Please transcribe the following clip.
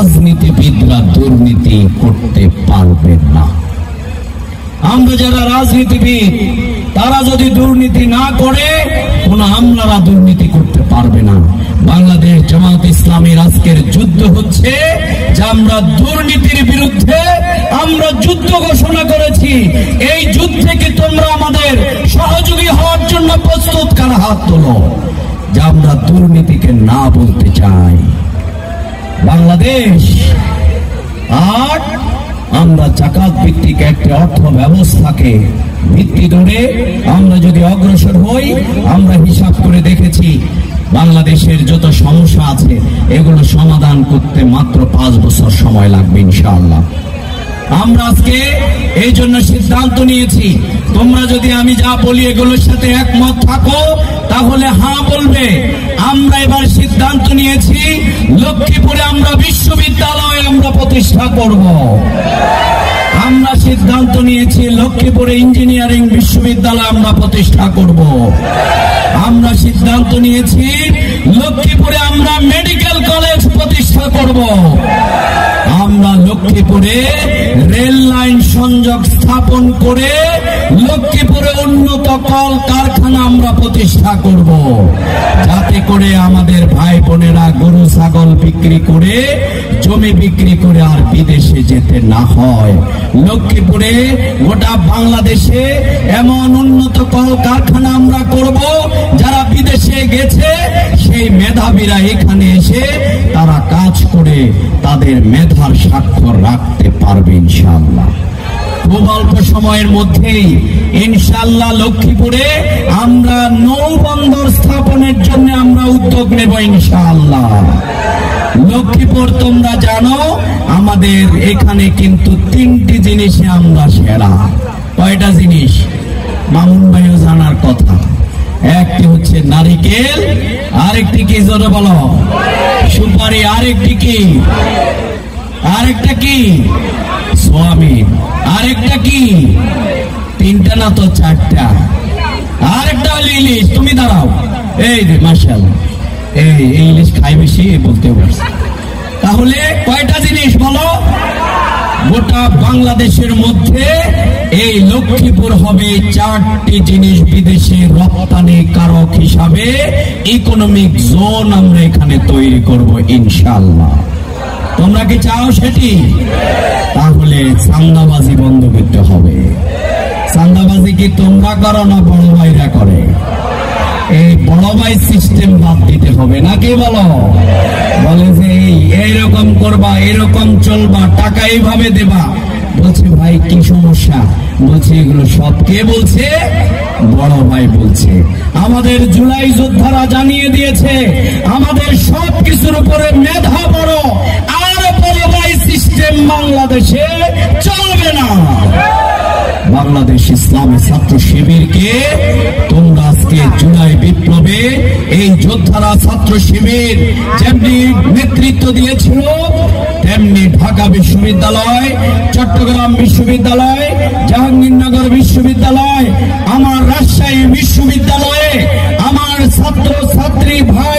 রাজনীতিবিদরা দুর্নীতি করতে পারবে না। আমরা যারা রাজনীতিবিদ তারা যদি দুর্নীতি না করে কোন আমলারা দুর্নীতি করতে পারবে না। বাংলাদেশ জামাত ইসলামীর আজকের যুদ্ধ হচ্ছে যে আমরা দুর্নীতির বিরুদ্ধে আমরা যুদ্ধ ঘোষণা করেছি। এই যুদ্ধে কি তোমরা আমাদের সহযোগী হওয়ার জন্য প্রস্তুত? কারা হাত তোলো যে আমরা দুর্নীতিকে না বলতে চাই। বাংলাদেশ আর আমরা জাকাত ভিত্তিক একটি অর্থ ব্যবস্থাকে ভিত্তি ধরে আমরা যদি অগ্রসর হই, আমরা হিসাব করে দেখেছি বাংলাদেশের যত সমস্যা আছে এগুলো সমাধান করতে মাত্র 5 বছর সময় লাগবে ইনশাআল্লাহ। আমরা আজকে এই জন্য সিদ্ধান্ত নিয়েছি, তোমরা যদি আমি যা বলি এগুলোর সাথে একমত থাকো তাহলে হ্যাঁ বলবে। আমরা এবার সিদ্ধান্ত নিয়েছি লক্ষ্মীপুরে আমরা বিশ্ববিদ্যালয় আমরা প্রতিষ্ঠা করব। আমরা সিদ্ধান্ত নিয়েছি লক্ষ্মীপুরে ইঞ্জিনিয়ারিং বিশ্ববিদ্যালয় আমরা প্রতিষ্ঠা করব। আমরা সিদ্ধান্ত নিয়েছি লক্ষ্মীপুরে আমরা মেডিকেল কলেজ প্রতিষ্ঠা করব। আমরা লক্ষ্মীপুরে রেল লাইন সংযোগ স্থাপন করে লক্ষ্মীপুরে উন্নত কল কারখানা আমরা প্রতিষ্ঠা করব, যাতে করে আমাদের ভাই বোনেরা গরু ছাগল বিক্রি করে জমি বিক্রি করে আর বিদেশে যেতে না হয়। লক্ষ্মীপুরে গোটা বাংলাদেশে এমন উন্নত কল কারখানা আমরা করব যারা বিদেশে গেছে সেই মেধাবীরা এখানে এসে তারা কাজ করে তাদের মেধার স্বাক্ষর রাখতে পারবে ইনশাআল্লাহ। খুব অল্প সময়ের মধ্যেই ইনশাআল্লাহ লক্ষ্মীপুরে আমরা নৌবন্দর স্থাপনের জন্য আমরা উদ্যোগ নেব ইনশাআল্লাহ। লক্ষ্মীপুর তোমরা জানো আমাদের এখানে কিন্তু 3টি জিনিসে আমরা সেরা। কয়টা জিনিস? মামুন ভাইও জানার কথা। একটি হচ্ছে নারিকেল, আরেকটি কি জোরে বলো? সুপারি, আরেকটি কি? আরেকটা কি? সোয়াবিন, আরেকটা কি? 3টা না তো 4টা। আরেকটা হলো ইলিশ। তুমি দাঁড়াও, এই যে মাশাআল্লাহ এই ইলিশ খাই বেশি বলতে পারছি। তাহলে কয়টা জিনিস বলো? গোটা বাংলাদেশের মধ্যে এই লক্ষ্মীপুর হবে 4টি জিনিস বিদেশে রপ্তানি কারক হিসাবে ইকোনমিক জোন আমরা এখানে তৈরি করব ইনশাআল্লাহ। তোমরা কি চাও সেটি? তাহলে চাঁদাবাজি বন্ধ করতে হবে। চাঁদাবাজি কি তোমরা করো না বড় ভাইরা করে? এই বড় ভাই সিস্টেম বাদ দিতে হবে নাকি বলো? বলে যে এইরকম করবা, এরকম চলবা, টাকা এইভাবে দেবা। বলছে ভাই কি সমস্যা? বলছে এগুলো সব কে বলছে? বড় ভাই বলছে। আমাদের জুলাই যোদ্ধারা জানিয়ে দিয়েছে আমাদের সব কিছুর উপরে মেধা বড়, আর বড় ভাই সিস্টেম বাংলাদেশে চলবে না। বাংলাদেশ ইসলামী ছাত্র শিবিরকে তোমরা আজকে জুলাই বিপ্লবে এই যোদ্ধারা ছাত্র শিবির যেমনি নেতৃত্ব দিয়েছিল, তেমনি ঢাকা বিশ্ববিদ্যালয়, চট্টগ্রাম বিশ্ববিদ্যালয়, জাহাঙ্গীরনগর বিশ্ববিদ্যালয়, আমার রাজশাহী বিশ্ববিদ্যালয়ে আমার ছাত্র ছাত্রী ভাই